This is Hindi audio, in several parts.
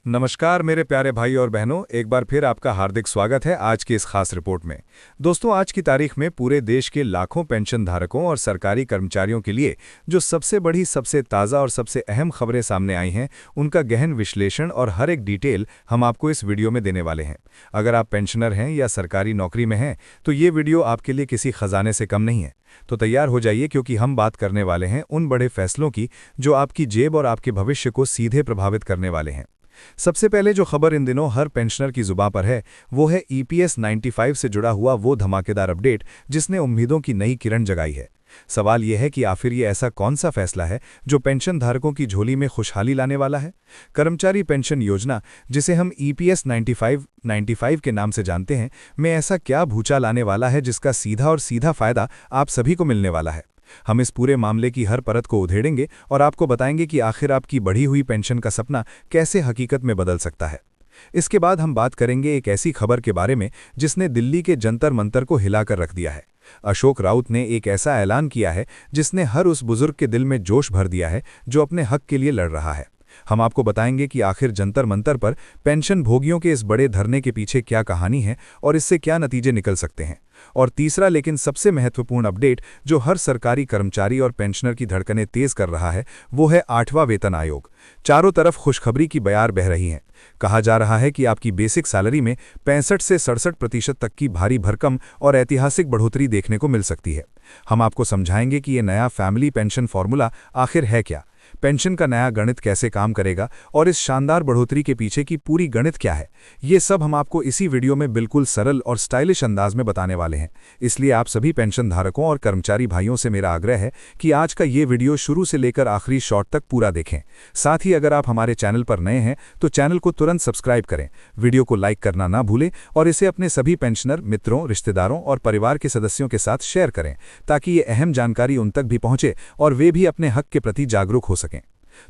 नमस्कार मेरे प्यारे भाई और बहनों, एक बार फिर आपका हार्दिक स्वागत है आज की इस खास रिपोर्ट में। दोस्तों, आज की तारीख में पूरे देश के लाखों पेंशन धारकों और सरकारी कर्मचारियों के लिए जो सबसे बड़ी, सबसे ताज़ा और सबसे अहम खबरें सामने आई हैं, उनका गहन विश्लेषण और हर एक डिटेल हम आपको इस वीडियो में देने वाले हैं। अगर आप पेंशनर हैं या सरकारी नौकरी में हैं तो ये वीडियो आपके लिए किसी खजाने से कम नहीं है। तो तैयार हो जाइए, क्योंकि हम बात करने वाले हैं उन बड़े फैसलों की जो आपकी जेब और आपके भविष्य को सीधे प्रभावित करने वाले हैं। सबसे पहले जो खबर इन दिनों हर पेंशनर की जुबान पर है वो है ईपीएस 95 से जुड़ा हुआ वो धमाकेदार अपडेट जिसने उम्मीदों की नई किरण जगाई है। सवाल यह है कि आखिर ये ऐसा कौन सा फैसला है जो पेंशन धारकों की झोली में खुशहाली लाने वाला है। कर्मचारी पेंशन योजना, जिसे हम ईपीएस 95 के नाम से जानते हैं, में ऐसा क्या भूचाल आने वाला है जिसका सीधा फायदा आप सभी को मिलने वाला है। हम इस पूरे मामले की हर परत को उधेड़ेंगे और आपको बताएंगे कि आखिर आपकी बढ़ी हुई पेंशन का सपना कैसे हकीकत में बदल सकता है। इसके बाद हम बात करेंगे एक ऐसी खबर के बारे में जिसने दिल्ली के जंतर मंतर को हिलाकर रख दिया है। अशोक राउत ने एक ऐसा ऐलान किया है जिसने हर उस बुजुर्ग के दिल में जोश भर दिया है जो अपने हक के लिए लड़ रहा है। हम आपको बताएंगे कि आखिर जंतर मंतर पर पेंशन भोगियों के इस बड़े धरने के पीछे क्या कहानी है और इससे क्या नतीजे निकल सकते हैं। और तीसरा लेकिन सबसे महत्वपूर्ण अपडेट जो हर सरकारी कर्मचारी और पेंशनर की धड़कनें तेज कर रहा है वो है 8वां वेतन आयोग। चारों तरफ खुशखबरी की बयार बह रही हैं। कहा जा रहा है कि आपकी बेसिक सैलरी में 65 से 67% तक की भारी भरकम और ऐतिहासिक बढ़ोतरी देखने को मिल सकती है। हम आपको समझाएंगे कि ये नया फैमिली पेंशन फॉर्मूला आखिर है क्या, पेंशन का नया गणित कैसे काम करेगा और इस शानदार बढ़ोतरी के पीछे की पूरी गणित क्या है। ये सब हम आपको इसी वीडियो में बिल्कुल सरल और स्टाइलिश अंदाज में बताने वाले हैं। इसलिए आप सभी पेंशन धारकों और कर्मचारी भाइयों से मेरा आग्रह है कि आज का ये वीडियो शुरू से लेकर आखिरी शॉट तक पूरा देखें। साथ ही अगर आप हमारे चैनल पर नए हैं तो चैनल को तुरंत सब्सक्राइब करें, वीडियो को लाइक करना ना भूलें और इसे अपने सभी पेंशनर मित्रों, रिश्तेदारों और परिवार के सदस्यों के साथ शेयर करें ताकि ये अहम जानकारी उन तक भी पहुंचे और वे भी अपने हक के प्रति जागरूक हो सकें।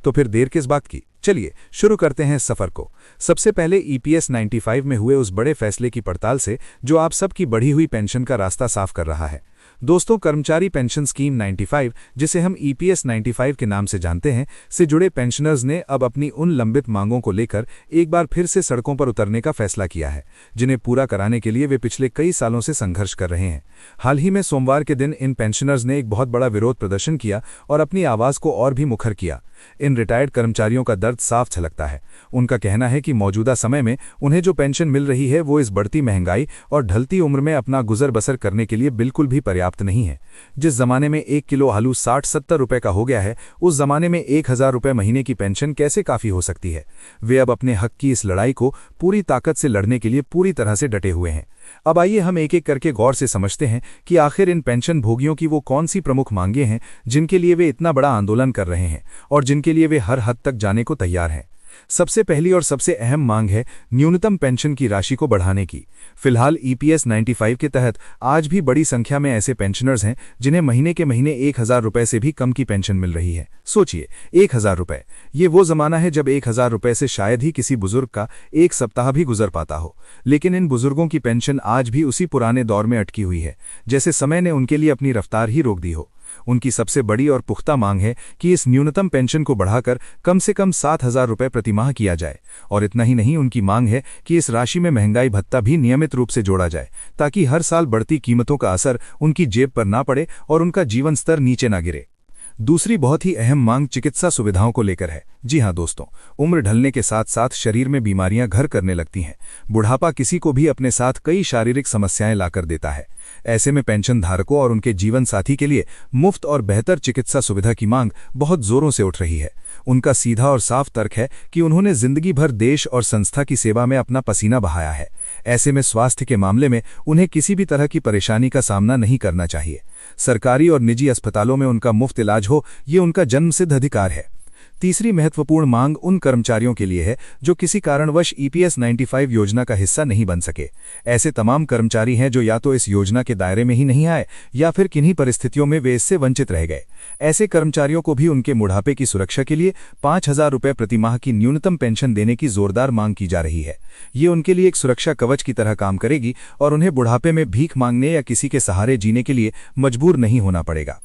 तो फिर देर किस बात की, चलिए शुरू करते हैं सफर को। सबसे पहले ईपीएस 95 में हुए उस बड़े फैसले की पड़ताल से जो आप सबकी बढ़ी हुई पेंशन का रास्ता साफ कर रहा है। दोस्तों, कर्मचारी पेंशन स्कीम 95, जिसे हम ईपीएस 95 के नाम से जानते हैं, से जुड़े पेंशनर्स ने अब अपनी उन लंबित मांगों को लेकर एक बार फिर से सड़कों पर उतरने का फैसला किया है, जिन्हें पूरा कराने के लिए वे पिछले कई सालों से संघर्ष कर रहे हैं। हाल ही में सोमवार के दिन इन पेंशनर्स ने एक बहुत बड़ा विरोध प्रदर्शन किया और अपनी आवाज को और भी मुखर किया। इन रिटायर्ड कर्मचारियों का दर्द साफ झलकता है। उनका कहना है कि मौजूदा समय में उन्हें जो पेंशन मिल रही है वो इस बढ़ती महंगाई और ढलती उम्र में अपना गुजर बसर करने के लिए बिल्कुल भी पर्याप्त नहीं है। जिस जमाने में 1 किलो आलू 60-70 रुपए का हो गया है, उस जमाने में 1000 रुपए महीने की पेंशन कैसे काफी हो सकती है। वे अब अपने हक की इस लड़ाई को पूरी ताकत से लड़ने के लिए पूरी तरह से डटे हुए हैं। अब आइए हम एक एक करके गौर से समझते हैं कि आखिर इन पेंशन भोगियों की वो कौन सी प्रमुख मांगें हैं जिनके लिए वे इतना बड़ा आंदोलन कर रहे हैं और जिनके लिए वे हर हद तक जाने को तैयार हैं। सबसे पहली और सबसे अहम मांग है न्यूनतम पेंशन की राशि को बढ़ाने की। फिलहाल ईपीएस 95 के तहत आज भी बड़ी संख्या में ऐसे पेंशनर्स हैं जिन्हें महीने के महीने 1000 रुपए से भी कम की पेंशन मिल रही है। सोचिए, 1000 रुपए, ये वो जमाना है जब 1000 रुपए से शायद ही किसी बुजुर्ग का एक सप्ताह भी गुजर पाता हो। लेकिन इन बुजुर्गों की पेंशन आज भी उसी पुराने दौर में अटकी हुई है, जैसे समय ने उनके लिए अपनी रफ्तार ही रोक दी हो। उनकी सबसे बड़ी और पुख्ता मांग है कि इस न्यूनतम पेंशन को बढ़ाकर कम से कम 7000 रुपए प्रति माह किया जाए। और इतना ही नहीं, उनकी मांग है कि इस राशि में महंगाई भत्ता भी नियमित रूप से जोड़ा जाए ताकि हर साल बढ़ती कीमतों का असर उनकी जेब पर ना पड़े और उनका जीवन स्तर नीचे ना गिरे। दूसरी बहुत ही अहम मांग चिकित्सा सुविधाओं को लेकर है। जी हां दोस्तों, उम्र ढलने के साथ साथ शरीर में बीमारियां घर करने लगती हैं। बुढ़ापा किसी को भी अपने साथ कई शारीरिक समस्याएं लाकर देता है। ऐसे में पेंशन धारकों और उनके जीवन साथी के लिए मुफ्त और बेहतर चिकित्सा सुविधा की मांग बहुत जोरों से उठ रही है। उनका सीधा और साफ तर्क है कि उन्होंने जिंदगी भर देश और संस्था की सेवा में अपना पसीना बहाया है। ऐसे में स्वास्थ्य के मामले में उन्हें किसी भी तरह की परेशानी का सामना नहीं करना चाहिए। सरकारी और निजी अस्पतालों में उनका मुफ्त इलाज हो, ये उनका जन्मसिद्ध अधिकार है। तीसरी महत्वपूर्ण मांग उन कर्मचारियों के लिए है जो किसी कारणवश ईपीएस 95 योजना का हिस्सा नहीं बन सके। ऐसे तमाम कर्मचारी हैं जो या तो इस योजना के दायरे में ही नहीं आए या फिर किन्हीं परिस्थितियों में वे इससे वंचित रह गए। ऐसे कर्मचारियों को भी उनके बुढ़ापे की सुरक्षा के लिए 5000 रुपए प्रति माह की न्यूनतम पेंशन देने की जोरदार मांग की जा रही है। ये उनके लिए एक सुरक्षा कवच की तरह काम करेगी और उन्हें बुढ़ापे में भीख मांगने या किसी के सहारे जीने के लिए मजबूर नहीं होना पड़ेगा।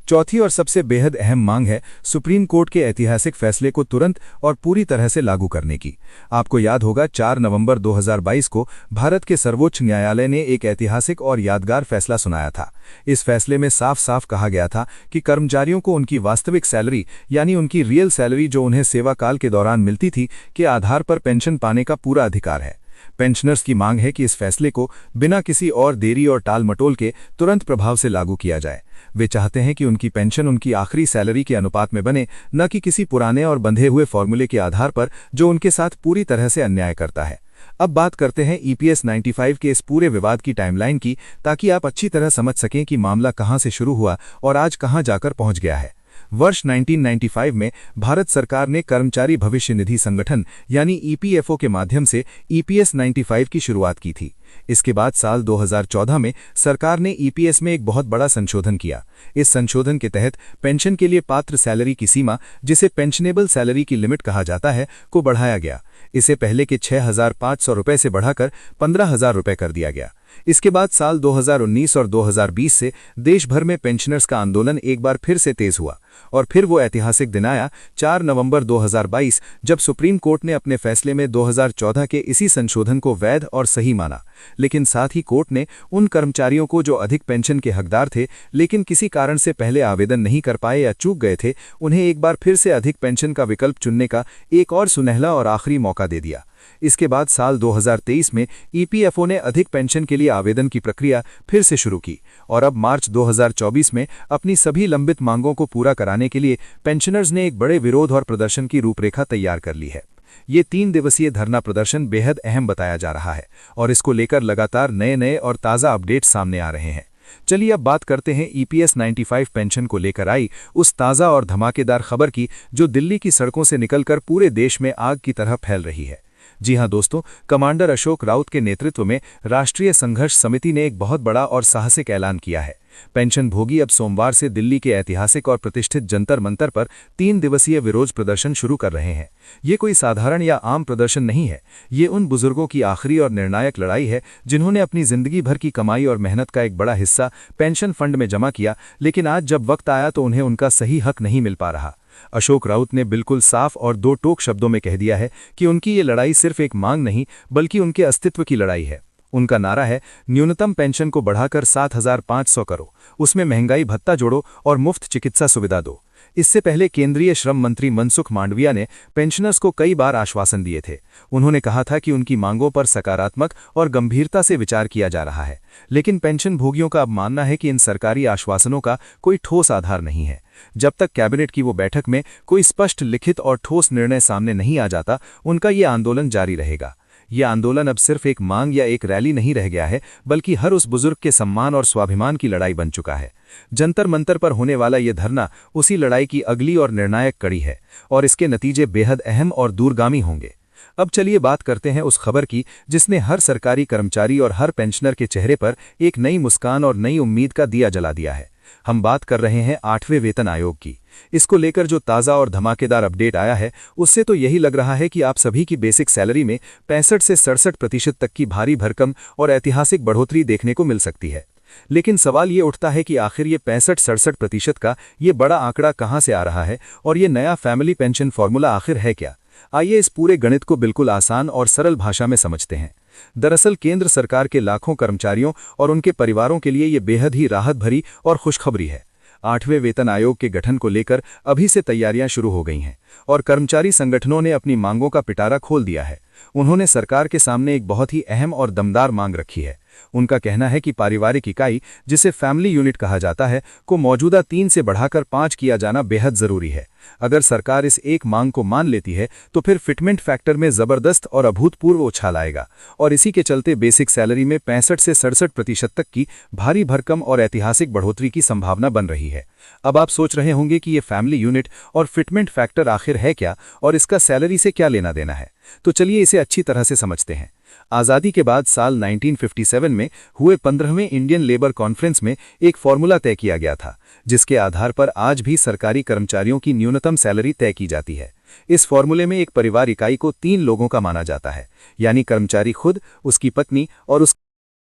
चौथी और सबसे बेहद अहम मांग है सुप्रीम कोर्ट के ऐतिहासिक फैसले को तुरंत और पूरी तरह से लागू करने की। आपको याद होगा 4 नवंबर 2022 को भारत के सर्वोच्च न्यायालय ने एक ऐतिहासिक और यादगार फैसला सुनाया था। इस फैसले में साफ साफ कहा गया था कि कर्मचारियों को उनकी वास्तविक सैलरी यानी उनकी रियल सैलरी जो उन्हें सेवा काल के दौरान मिलती थी के आधार पर पेंशन पाने का पूरा अधिकार है। पेंशनर्स की मांग है कि इस फैसले को बिना किसी और देरी और टाल मटोल के तुरंत प्रभाव से लागू किया जाए। वे चाहते हैं कि उनकी पेंशन उनकी आखिरी सैलरी के अनुपात में बने, न कि किसी पुराने और बंधे हुए फॉर्मूले के आधार पर जो उनके साथ पूरी तरह से अन्याय करता है। अब बात करते हैं EPS 95 के इस पूरे विवाद की टाइमलाइन की, ताकि आप अच्छी तरह समझ सकें कि मामला कहां से शुरू हुआ और आज कहां जाकर पहुंच गया है। वर्ष 1995 में भारत सरकार ने कर्मचारी भविष्य निधि संगठन यानी EPFO के माध्यम से EPS 95 की शुरुआत की थी। इसके बाद साल 2014 में सरकार ने EPS में एक बहुत बड़ा संशोधन किया। इस संशोधन के तहत पेंशन के लिए पात्र सैलरी की सीमा, जिसे पेंशनेबल सैलरी की लिमिट कहा जाता है, को बढ़ाया गया। इसे पहले के 6,500 रुपये से बढ़ाकर 15,000 रुपये कर दिया गया। इसके बाद साल 2019 और 2020 से देश भर में पेंशनर्स का आंदोलन एक बार फिर से तेज हुआ और फिर वो ऐतिहासिक दिन आया 4 नवंबर 2022, जब सुप्रीम कोर्ट ने अपने फैसले में 2014 के इसी संशोधन को वैध और सही माना। लेकिन साथ ही कोर्ट ने उन कर्मचारियों को जो अधिक पेंशन के हकदार थे लेकिन किसी कारण से पहले आवेदन नहीं कर पाए या चूक गए थे, उन्हें एक बार फिर से अधिक पेंशन का विकल्प चुनने का एक और सुनहला और आखिरी मौका दे दिया। इसके बाद साल 2023 में EPFO ने अधिक पेंशन के लिए आवेदन की प्रक्रिया फिर से शुरू की और अब मार्च 2024 में अपनी सभी लंबित मांगों को पूरा कराने के लिए पेंशनर्स ने एक बड़े विरोध और प्रदर्शन की रूपरेखा तैयार कर ली है। ये 3 दिवसीय धरना प्रदर्शन बेहद अहम बताया जा रहा है और इसको लेकर लगातार नए और ताज़ा अपडेट सामने आ रहे हैं। चलिए अब बात करते हैं EPS 95 पेंशन को लेकर आई उस ताज़ा और धमाकेदार खबर की, जो दिल्ली की सड़कों से निकलकर पूरे देश में आग की तरह फैल रही है। जी हां दोस्तों, कमांडर अशोक राउत के नेतृत्व में राष्ट्रीय संघर्ष समिति ने एक बहुत बड़ा और साहसिक ऐलान किया है। पेंशन भोगी अब सोमवार से दिल्ली के ऐतिहासिक और प्रतिष्ठित जंतर मंतर पर 3 दिवसीय विरोध प्रदर्शन शुरू कर रहे हैं। ये कोई साधारण या आम प्रदर्शन नहीं है। ये उन बुजुर्गों की आखिरी और निर्णायक लड़ाई है जिन्होंने अपनी जिंदगी भर की कमाई और मेहनत का एक बड़ा हिस्सा पेंशन फंड में जमा किया, लेकिन आज जब वक्त आया तो उन्हें उनका सही हक नहीं मिल पा रहा। अशोक राउत ने बिल्कुल साफ और 2 टोक शब्दों में कह दिया है कि उनकी ये लड़ाई सिर्फ एक मांग नहीं बल्कि उनके अस्तित्व की लड़ाई है। उनका नारा है, न्यूनतम पेंशन को बढ़ाकर 7,500 करो, उसमें महंगाई भत्ता जोड़ो और मुफ्त चिकित्सा सुविधा दो। इससे पहले केंद्रीय श्रम मंत्री मनसुख मांडविया ने पेंशनर्स को कई बार आश्वासन दिए थे। उन्होंने कहा था कि उनकी मांगों पर सकारात्मक और गंभीरता से विचार किया जा रहा है, लेकिन पेंशन भोगियों का अब मानना है कि इन सरकारी आश्वासनों का कोई ठोस आधार नहीं है। जब तक कैबिनेट की वो बैठक में कोई स्पष्ट लिखित और ठोस निर्णय सामने नहीं आ जाता, उनका ये आंदोलन जारी रहेगा। ये आंदोलन अब सिर्फ एक मांग या एक रैली नहीं रह गया है, बल्कि हर उस बुजुर्ग के सम्मान और स्वाभिमान की लड़ाई बन चुका है। जंतर मंतर पर होने वाला ये धरना उसी लड़ाई की अगली और निर्णायक कड़ी है और इसके नतीजे बेहद अहम और दूरगामी होंगे। अब चलिए बात करते हैं उस खबर की जिसने हर सरकारी कर्मचारी और हर पेंशनर के चेहरे पर एक नई मुस्कान और नई उम्मीद का दिया जला दिया है। हम बात कर रहे हैं 8वें वेतन आयोग की। इसको लेकर जो ताज़ा और धमाकेदार अपडेट आया है, उससे तो यही लग रहा है कि आप सभी की बेसिक सैलरी में 65 से 67% तक की भारी भरकम और ऐतिहासिक बढ़ोतरी देखने को मिल सकती है। लेकिन सवाल ये उठता है कि आखिर ये 65-67% का ये बड़ा आंकड़ा कहाँ से आ रहा है और ये नया फैमिली पेंशन फॉर्मूला आखिर है क्या? आइए इस पूरे गणित को बिल्कुल आसान और सरल भाषा में समझते हैं। दरअसल केंद्र सरकार के लाखों कर्मचारियों और उनके परिवारों के लिए ये बेहद ही राहत भरी और खुशखबरी है। 8वें वेतन आयोग के गठन को लेकर अभी से तैयारियां शुरू हो गई हैं और कर्मचारी संगठनों ने अपनी मांगों का पिटारा खोल दिया है। उन्होंने सरकार के सामने एक बहुत ही अहम और दमदार मांग रखी है। उनका कहना है कि पारिवारिक इकाई, जिसे फैमिली यूनिट कहा जाता है, को मौजूदा 3 से बढ़ाकर 5 किया जाना बेहद जरूरी है। अगर सरकार इस एक मांग को मान लेती है तो फिर फिटमेंट फैक्टर में जबरदस्त और अभूतपूर्व उछाल आएगा और इसी के चलते बेसिक सैलरी में 65 से 67% तक की भारी भरकम और ऐतिहासिक बढ़ोतरी की संभावना बन रही है। अब आप सोच रहे होंगे कि ये फैमिली यूनिट और फिटमेंट फैक्टर आखिर है क्या और इसका सैलरी से क्या लेना देना है, तो चलिए इसे अच्छी तरह से समझते हैं। आज़ादी के बाद साल 1957 में हुए 15वें इंडियन लेबर कॉन्फ्रेंस में एक फॉर्मूला तय किया गया था, जिसके आधार पर आज भी सरकारी कर्मचारियों की न्यूनतम सैलरी तय की जाती है। इस फॉर्मूले में एक परिवार इकाई को 3 लोगों का माना जाता है, यानी कर्मचारी खुद, उसकी पत्नी और